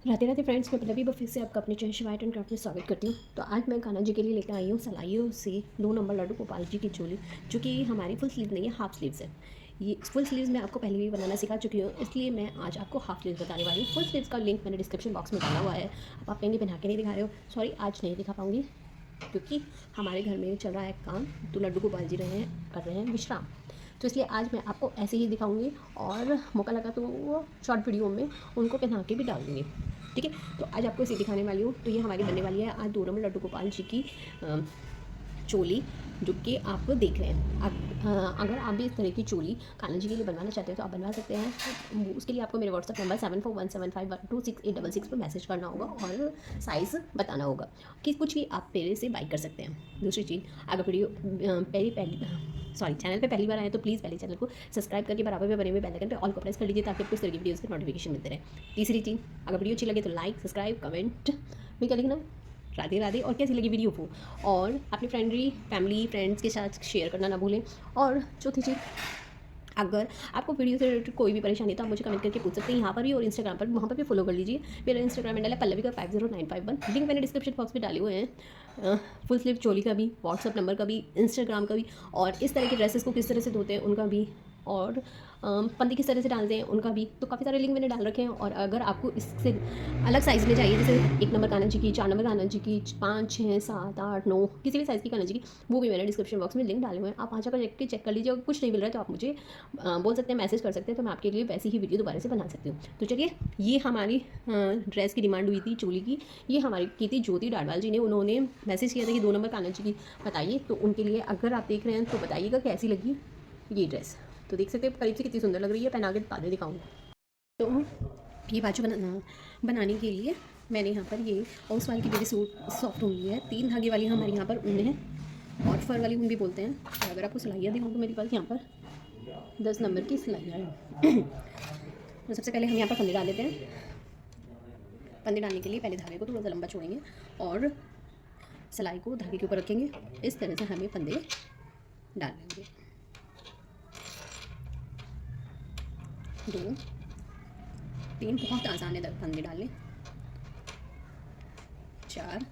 Radhe Radhe friends, मैं पल्लवी फिर से आपका अपने चैनल शिवाय आर्ट एंड क्राफ्ट में स्वागत करती हूँ। तो आज मैं कान्हा जी के लिए लेकर आई हूँ सलाइयों से 2 नंबर लड्डू गोपाल जी की चोली, जो कि हमारी फुल स्लीव नहीं है, हाफ स्लीव्स है। ये फुल स्लीव्स मैं आपको पहले भी बनाना सिखा चुकी हूँ, इसलिए मैं आज आपको हाफ स्लीव्स बताने वाली हूँ। फुल स्लीव्स का लिंक मैंने डिस्क्रिप्शन बॉक्स में डाला हुआ है। अब आप कहेंगे बना के नहीं दिखा रहे हो, सॉरी आज नहीं दिखा पाऊँगी क्योंकि हमारे घर में चल रहा है काम, तो लड्डू गोपाल जी कर रहे हैं विश्राम। तो इसलिए आज मैं आपको ऐसे ही दिखाऊंगी और मौका लगा तो वो शॉर्ट वीडियो में उनको पहना के भी डाल दूँगी। ठीक है, तो आज आपको इसे दिखाने वाली हूँ। तो ये हमारी बनने वाली है आज 2 नंबर लड्डू गोपाल जी की चोली, जो कि आप देख रहे हैं। अगर आप भी इस तरह की चोली कान्हा जी के लिए बनवाना चाहते हैं तो आप बनवा सकते हैं। तो उसके लिए आपको मेरे व्हाट्सअप नंबर 7417512686 पर मैसेज करना होगा और साइज़ बताना होगा कि कुछ भी आप मेरे से बाई कर सकते हैं। दूसरी चीज़, अगर वीडियो चैनल पे पहली बार आए तो प्लीज़ पहले चैनल को सब्सक्राइब करके बराबर में बने हुए बेल आइकन पे ऑल को प्रेस कर लीजिए ताकि आपको इस तरह की वीडियोज़ के नोटिफिकेशन मिलते रहे। तीसरी चीज़, अगर वीडियो अच्छी लगे तो लाइक सब्सक्राइब कमेंट में क्या लिखना, राधे राधे, और कैसी लगी वीडियो को, और अपने फैमिली फ्रेंड्स के साथ शेयर करना ना भूलें। और चौथी चीज़, अगर आपको वीडियो से रिलेटेड कोई भी परेशानी है तो आप मुझे कमेंट करके पूछ सकते हैं यहाँ पर भी और इंस्टाग्राम पर, वहाँ पर भी फॉलो कर लीजिए। मेरा इंस्टाग्राम हैंडल है पल्लवी का 50951, लिंक मैंने डिस्क्रिप्शन बॉक्स में डाले हुए हैं। फुल स्लीव चोली का भी, व्हाट्सअप नंबर का भी, इंस्टाग्राम का भी, और इस तरह के ड्रेसेस को किस तरह से धोते हैं उनका भी, और पंदी किस तरह से डालते हैं उनका भी। तो काफ़ी सारे लिंक मैंने डाल रखे हैं। और अगर आपको इससे अलग साइज़ में चाहिए, जैसे 1 नंबर कान्हा जी की, 4 नंबर कान्हा जी की, 5 6 7 8 9 किसी भी साइज़ की कान्हा जी की, वो भी मैंने डिस्क्रिप्शन बॉक्स में लिंक डाले हुए हैं। आप वहाँ जाकर चेक कर लीजिए। अगर कुछ नहीं मिल रहा है तो आप मुझे बोल सकते हैं, मैसेज कर सकते हैं, तो मैं आपके लिए वैसी ही वीडियो दोबारा से बना सकती हूँ। तो चलिए, ये हमारी ड्रेस की डिमांड हुई थी चोली की, ये हमारी की थी ज्योति डाडवाल जी ने। उन्होंने मैसेज किया था कि 2 नंबर कान्हा जी की बताइए, तो उनके लिए अगर आप देख रहे हैं तो बताइएगा कैसी लगी ये ड्रेस। तो देख सकते हैं करीब से कितनी सुंदर लग रही है, पहना के बाद में दिखाऊंगी। तो ये बाजू बनाने के लिए मैंने यहाँ पर ये हाउस वाल की मेरी सूट सॉफ्ट ऊन ली है। 3 धागे वाली हमारे यहाँ पर ऊन है, और फर वाली ऊन भी बोलते हैं। और अगर आपको सिलाइयाँ दिखाऊँ तो मेरे पास यहाँ पर 10 नंबर की सिलाइयाँ हैं। तो सबसे पहले हम यहाँ पर फंदे डाल लेते हैं। फंदे डालने के लिए पहले धागे को थोड़ा सा लंबा छोड़ेंगे और सिलाई को धागे के ऊपर रखेंगे। इस तरह से हमें फंदे डाल लेंगे। 2 3 बहुत आसान है फंदे डालने, 4,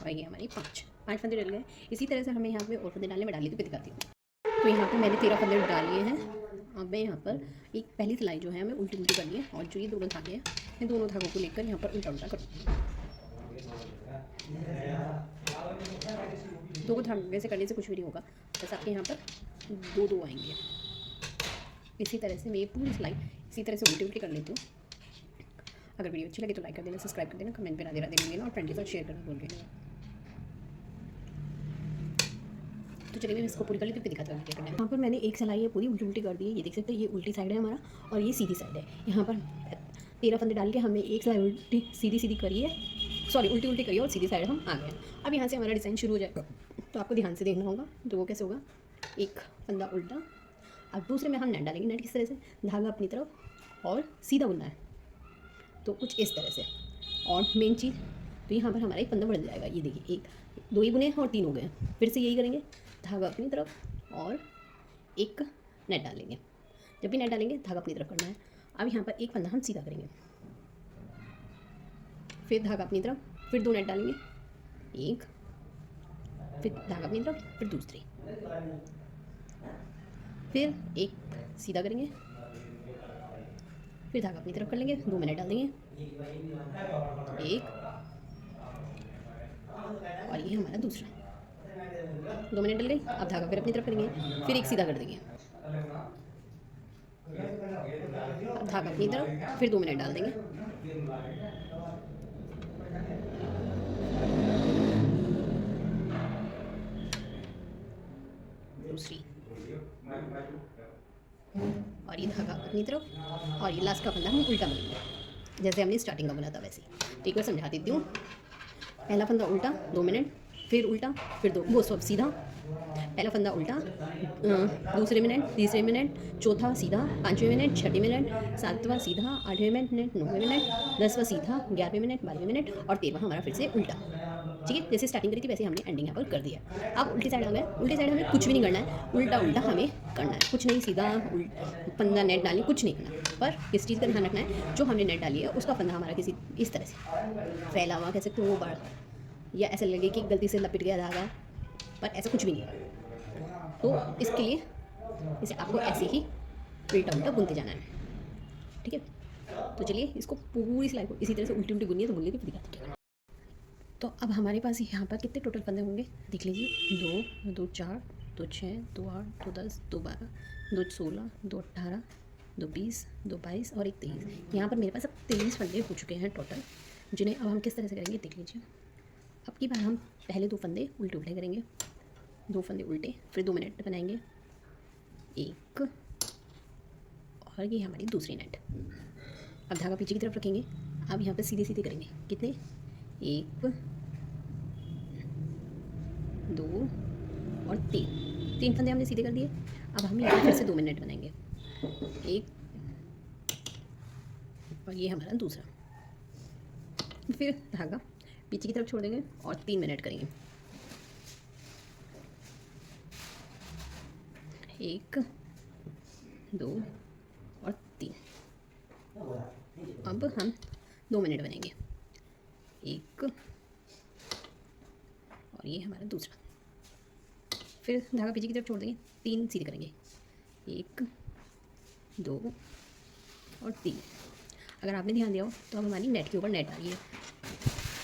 और ये हमारी 5 फंदे डल गए। इसी तरह से हमें यहाँ पे और फंदे डालने में डाली तो दिखाती हूँ। तो यहाँ पे मैंने 13 फंदे डाल लिए हैं। अब मैं यहाँ पर एक पहली सिलाई जो है हमें उल्टी उल्टी करनी है, और जो ये दोनों धागे हैं, इन दोनों धागों को लेकर यहाँ पर उल्टा उल्टा करूँगी। 2 धागे से करने से कुछ भी नहीं होगा, बस आपके यहाँ पर 2 आएंगे। इसी तरह से मैं ये पूरी सिलाई इसी तरह से उल्टी उल्टी कर लेती हूँ। अगर वीडियो अच्छी लगे तो लाइक कर देना, सब्सक्राइब कर देना, कमेंट में राधे राधे लिख देना, और फ्रेंड के साथ शेयर करना भूल देना। तो चलिए मैं इसको पूरी कर लेती हूँ, दिखाता हूँ क्या करना है। यहाँ पर मैंने एक सिलाई है पूरी उल्टी उल्टी कर दी है, ये देख सकते हैं। ये उल्टी साइड है हमारा और ये सीधी साइड है। यहाँ पर 13 फंदे डाल के हमने एक सिलाई उल्टी सीधी करी है, सॉरी उल्टी उल्टी करी है, और सीधी साइड हम आ गए। अब यहाँ से हमारा डिज़ाइन शुरू हो जाएगा, तो आपको ध्यान से देखना होगा। तो वो कैसे होगा, एक फंदा उल्टा, अब दूसरे में हम नेट डालेंगे। नेट किस तरह से, धागा अपनी तरफ और सीधा बुनना है, तो कुछ इस तरह से। और मेन चीज़, तो यहाँ पर हमारा एक फंदा बढ़ जाएगा। ये देखिए, 1 2 ही बुने और 3 हो गए। फिर से यही करेंगे, धागा अपनी तरफ और एक नेट डालेंगे। जब भी नेट डालेंगे धागा अपनी तरफ करना है। अब यहाँ पर एक फंदा हम सीधा करेंगे, फिर धागा अपनी तरफ, फिर 2 नेट डालेंगे, एक, फिर धागा अपनी तरफ, फिर दूसरी, फिर एक सीधा करेंगे, फिर धागा अपनी तरफ कर लेंगे, 2 मिनट डाल देंगे, एक, और ये हमारा दूसरा, 2 मिनट डल गई। अब धागा फिर अपनी तरफ करेंगे, फिर एक सीधा कर देंगे, अब धागा अपनी तरफ, फिर 2 मिनट डाल देंगे, दूसरी, और ये धागा अपनी तरफ, और ये लास्ट का फंदा हम उल्टा बनाएंगे जैसे हमने स्टार्टिंग का बना था वैसे। एक बार समझा देती हूँ। पहला फंदा उल्टा 2 मिनट, फिर उल्टा, फिर 2, वो सब सीधा। पहला फंदा उल्टा, दूसरे मिनट, तीसरे मिनट, चौथा सीधा, 5वें मिनट, 6वें मिनट, 7वां सीधा, 8वें मिनट, 9वें मिनट, 10वां सीधा, 11वें मिनट, 12वें मिनट, और 13वां हमारा फिर से उल्टा। ठीक है, जैसे स्टार्टिंग करी थी वैसे हमने एंडिंग यहाँ पर कर दिया। अब उल्टी साइड हमें कुछ भी नहीं करना है, उल्टा हमें करना है, कुछ नहीं, सीधा फंदा नेट डालनी, कुछ नहीं करना। पर इस चीज़ का ध्यान रखना है, जो हमने नेट डाली है उसका फंदा हमारा किसी इस तरह से फैला हुआ कह सकते हो, वो बड़ा, या ऐसा लगे कि गलती से लपेट गया धागा, पर ऐसा कुछ भी नहीं है। तो इसके लिए इसे आपको ऐसे ही उल्टा उल्टा बुनते जाना है, ठीक है। तो चलिए इसको पूरी सिलाई को इसी तरह से उल्टी उल्टी बुनिए तो बुन लेके फिर दिखाते हैं। तो अब हमारे पास यहाँ पर कितने टोटल फंदे होंगे देख लीजिए, 2 2 4 2 6 2 8 2 10 2 12 2 16 2 18 2 20 2 22 और 1 23। यहाँ पर मेरे पास अब 23 फंदे हो चुके हैं टोटल, जिन्हें अब हम किस तरह से करेंगे देख लीजिए। अब की बार हम पहले 2 फंदे उल्टे उल्टे करेंगे, 2 फंदे उल्टे, फिर 2 मिनट बनाएंगे, एक, और ये हमारी दूसरी नेट। अब धागा पीछे की तरफ रखेंगे, अब यहाँ पे सीधे सीधे करेंगे, कितने, 1 2 और 3 फंदे हमने सीधे कर दिए। अब हम यहाँ फिर से 2 मिनट बनाएंगे, एक, और ये हमारा दूसरा, फिर धागा पीछे की तरफ छोड़ देंगे और 3 मिनट करेंगे, 1 2 और 3। अब हम 2 मिनट बनेंगे, एक, और ये हमारा दूसरा, फिर धागा पीछे की तरफ छोड़ देंगे, 3 सीधे करेंगे, 1 2 और 3। अगर आपने ध्यान दिया हो तो अब हमारी नेट के ऊपर नेट आ रही है,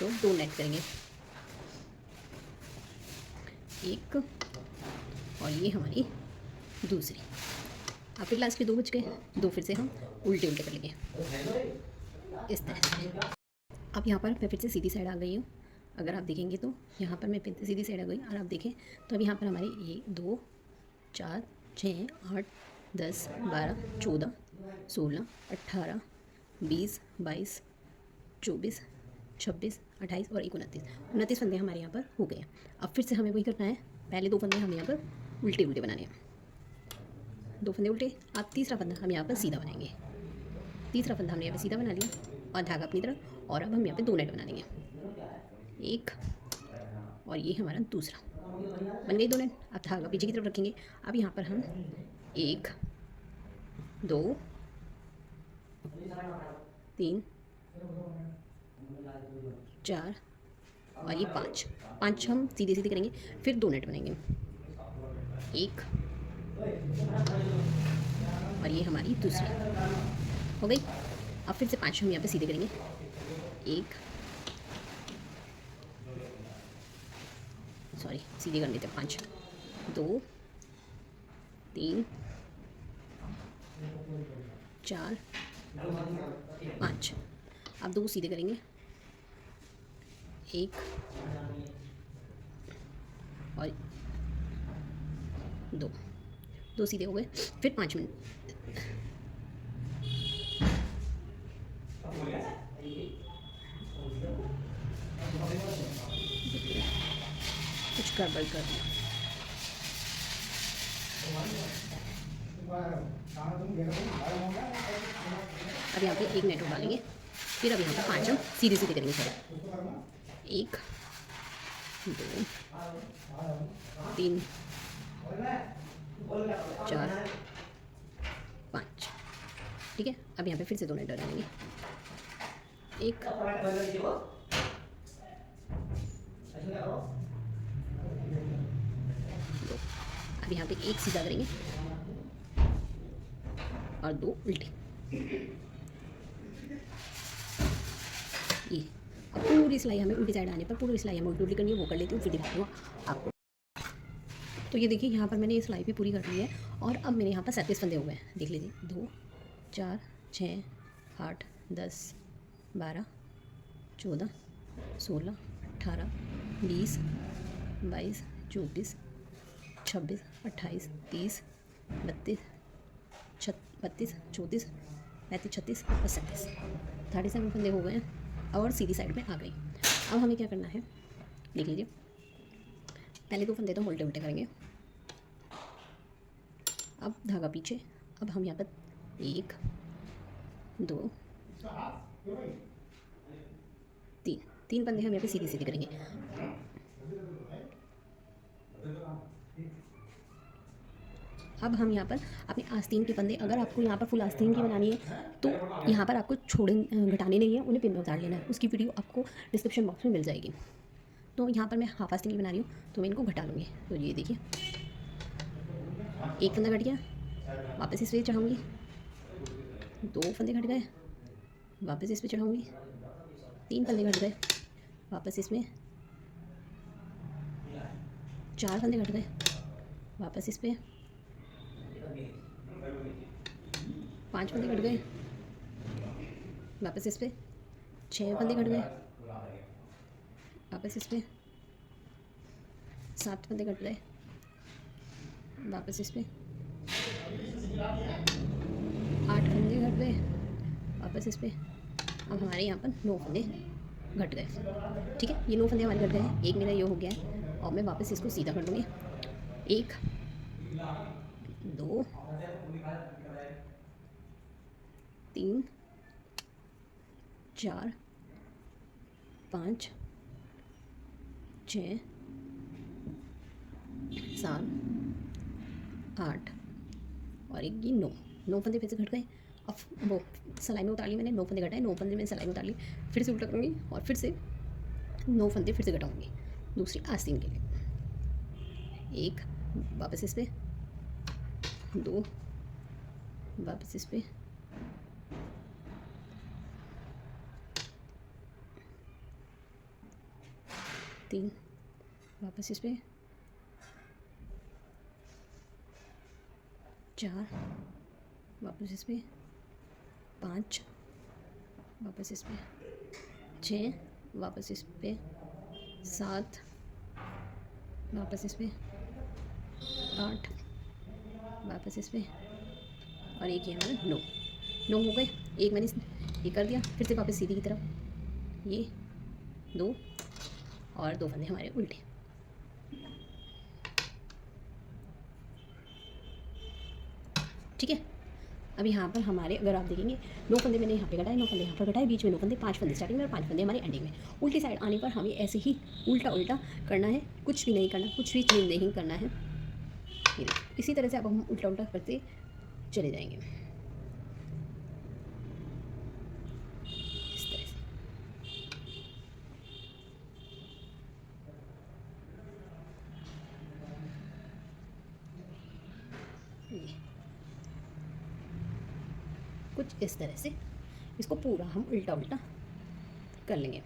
तो 2 नेट करेंगे, एक, और ये हमारी दूसरी। अब फिर लास्ट के 2 बच गए, 2 फिर से हम उल्टे उल्टे कर लेंगे इस तरह से। अब यहाँ पर मैं फिर से सीधी साइड आ गई हूँ, अगर आप देखेंगे तो यहाँ पर मैं फिर से सीधी साइड आ गई, और आप देखें तो अब यहाँ पर हमारे 1 2 4 6 8 10 12 14 16 18 20 22 24 26 28 और 29 फंदे हमारे यहाँ पर हो गए। अब फिर से हमें वही करना है, पहले 2 फंदे हमें यहाँ पर उल्टे उल्टे बनाने हैं, 2 फंदे उल्टे। अब तीसरा फंदा हम यहाँ पर सीधा बनाएंगे, तीसरा फंदा हमने यहाँ पर सीधा बना लिया और धागा अपनी तरफ, और अब हम यहाँ पे 2 नेट बना देंगे, एक, और ये हमारा दूसरा, बन गई 2 नेट। अब धागा पीछे की तरफ रखेंगे, अब यहाँ पर हम 1 2 3 4 और ये 5 हम सीधे सीधे करेंगे, फिर 2 नेट बनेंगे, एक, और ये हमारी दूसरी हो गई। अब फिर से 5 हम यहाँ पे सीधे करेंगे, एक, सॉरी सीधे कर लेते हैं, 5 2 3 4 5। अब 2 सीधे करेंगे, एक, और 2 सीधे हो गए, फिर 5 मिनट, कुछ गड़बड़ कर दिया। अब यहाँ पे 1 नेट और डालेंगे, फिर अब यहाँ पे 5 हम सीधे सीधे करेंगे सारे, 1 2 3 4 5, ठीक है। अब यहाँ पे फिर से 2 नेट डालेंगे, एक, 2। अब यहाँ पे 1 सीधा करेंगे और 2 उल्टे, ये पूरी सिलाई हमें उल्टी साइड आने पर पूरी सिलाई हमें उल्टी उल्टी करनी है, वो कर लेती हूँ, फिर दिखाती हूँ आपको। तो ये देखिए यहाँ पर मैंने ये सिलाई भी पूरी कर ली है, और अब मेरे यहाँ पर 37 फंदे हो गए हैं, देख लीजिए, 2 4 6 8 10 12 14 16 18 20 22 24 26 28 30 32 32 34 35 36 और 37, 37 फंदे हो गए हैं और सीधी साइड में आ गई। अब हमें क्या करना है देख लीजिए, पहले 2 फंदे तो हम उल्टे उल्टे करेंगे, अब धागा पीछे, अब हम यहाँ पर 1 2 3 फंदे हम यहाँ पे सीधे सीधे करेंगे, अब हम यहाँ पर अपने आस्तीन के फंदे, अगर आपको यहाँ पर फुल आस्तीन की बनानी है तो यहाँ पर आपको घटाने नहीं है, उन्हें पिन में उतार लेना है। उसकी वीडियो आपको डिस्क्रिप्शन बॉक्स में मिल जाएगी। तो यहाँ पर मैं हाफ आस्तीन की बना रही हूँ तो मैं इनको घटा लूँगी। तो ये देखिए, एक फंदा घट गया, वापस इस पर चढ़ाऊँगी, 2 फंदे घट गए, वापस इस पर चढ़ाऊँगी, 3 फंदे घट गए, वापस इसमें 4 फंदे घट गए, वापस इस पर 5 फंदे घट गए, वापस इस पर 6 फंदे घट गए, वापस इस पर 7 फंदे घट गए, वापस इस पर 8 फंदे घट गए, वापस इस पर। अब हमारे यहाँ पर 9 फंदे घट गए। ठीक है, ये 9 फंदे हमारे घट गए हैं। एक मेरा ये हो गया है और मैं वापस इसको सीधा कर दूँगी। 1 2 3 4 5 6 7 8 और एक ये 9 फंदे फिर से घट गए। अब वो सिलाई में उतार ली मैंने, 9 फंदे घटाए, 9 फंदे मैंने सिलाई में उतार ली, फिर से उल्टा करूँगी और फिर से 9 फंदे फिर से घटाऊँगी दूसरी आस्तीन के लिए। 1 वापस इस पे, 2 वापस इस पे, 3 वापस इस पे, 4 वापस इस पे, 5 वापस इस पे, 6 वापस इस पे, 7 वापस इस पे, 8 वापस इस पे और एक ये हमारा 9 हो गए। एक मैंने ये कर दिया, फिर से वापस सीधी की तरफ, ये 2 और 2 फंदे हमारे उल्टे। ठीक है, अब यहाँ पर हमारे अगर आप देखेंगे 9 फंदे मैंने यहाँ पे घटाए, 9 फंदे यहाँ पर घटाए, बीच में 9 फंदे, 5 फंदे स्टार्टिंग में और 5 फंदे हमारे एंडिंग में। उल्टी साइड आने पर हमें ऐसे ही उल्टा करना है, कुछ भी नहीं करना, कुछ भी चेंज नहीं करना है। ये इसी तरह से अब हम उल्टा करते चले जाएंगे इस तरह से। कुछ इस तरह से इसको पूरा हम उल्टा कर लेंगे।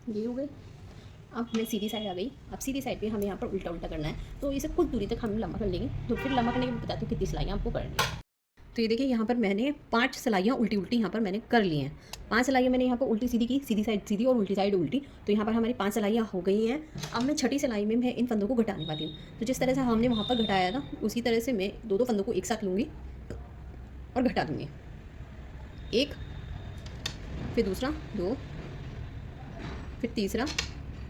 ये हो गए। अब मैं सीधी साइड आ गई। अब सीधी साइड पे हमें यहाँ पर उल्टा करना है, तो इसे कुछ दूरी तक हम लंबा कर लेंगे। तो फिर लंबा करने के बाद बताती हूँ कितनी सिलाइयाँ आपको करनी है। तो ये देखिए, यहाँ पर मैंने 5 सिलाइयाँ उल्टी यहाँ पर मैंने कर ली हैं। 5 सिलाइयाँ मैंने यहाँ पर उल्टी सीधी की, सीधी साइड सीधी और उल्टी साइड उल्टी। तो यहाँ पर हमारी 5 सिलाइयाँ हो गई हैं। अब मैं छठी सिलाई में मैं इन फंदों को घटाने वाली हूँ। तो जिस तरह से हमने वहाँ पर घटाया था उसी तरह से मैं 2 फंदों को एक साथ लूँगी और घटा दूँगी। 1 फिर दूसरा, 2 फिर तीसरा।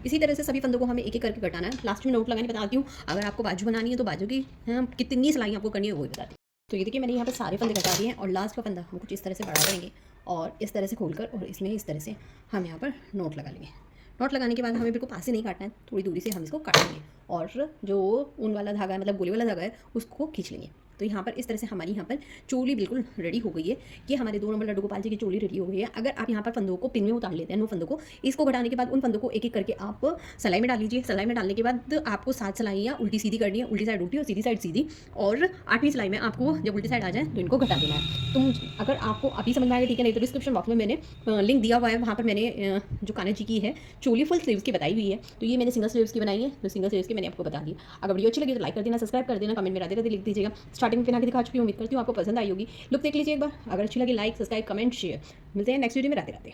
इसी तरह से सभी फंदों को हमें एक करके घटाना है। लास्ट में नोट लगाने बताती हूँ। अगर आपको बाजू बनानी है तो बाजू की कितनी सिलाई आपको करनी है वो भी बताती हूँ। तो ये देखिए, मैंने यहाँ पर सारे फंदे घटा दिए हैं और लास्ट का फंदा हम कुछ इस तरह से बढ़ा देंगे और इस तरह से खोलकर और इसमें इस तरह से हम यहाँ पर नोट लगा लेंगे। नोट लगाने के बाद हमें बिल्कुल पास से नहीं काटना है, थोड़ी दूरी से हम इसको काटेंगे और जो ऊन वाला धागा है, मतलब गोले वाला धागा है, उसको खींच लेंगे। तो यहाँ पर इस तरह से हमारी यहाँ पर चोली बिल्कुल रेडी हो गई है। ये हमारे 2 नंबर लड्डू गोपाल जी की चोली रेडी हो गई है। अगर आप यहाँ पर फंदों को पिन में उतार लेते हैं, 9 फंदों को, इसको घटाने के बाद उन फंदों को एक करके आप सिलाई में डाल लीजिए। सिलाई में डालने के बाद आपको 7 सिलाइयाँ उल्टी सीधी करनी है, उल्टी साइड उल्टी और सीधी साइड सीधी। और 8वीं सिलाई में आपको जब उल्टी साइड आ जाए तो इनको घटा देना है। तो अगर आपको अभी समझ में आएगा ठीक है, नहीं तो डिस्क्रिप्शन बॉक्स में मैंने लिंक दिया हुआ है, वहाँ पर मैंने जो कान्हा जी की है चोली फुल स्लीव्स की बताई हुई है। तो ये मैंने सिंगल स्लीव्स की बनाई है, तो सिंगल स्लीव्स की मैंने आपको बता दी। अगर वीडियो अच्छी लगी तो लाइक कर देना, सब्सक्राइब कर देना, कमेंट में राधे राधे लिख दीजिएगा। स्टार्टिंग में पहना के दिखा चुकी हूँ, उम्मीद करती हूँ आपको पसंद आई होगी। लुक देख लीजिए एक बार। अगर अच्छी लगी लाइक, सब्सक्राइब, कमेंट, शेयर। मिलते हैं नेक्स्ट वीडियो में। राधे राधे।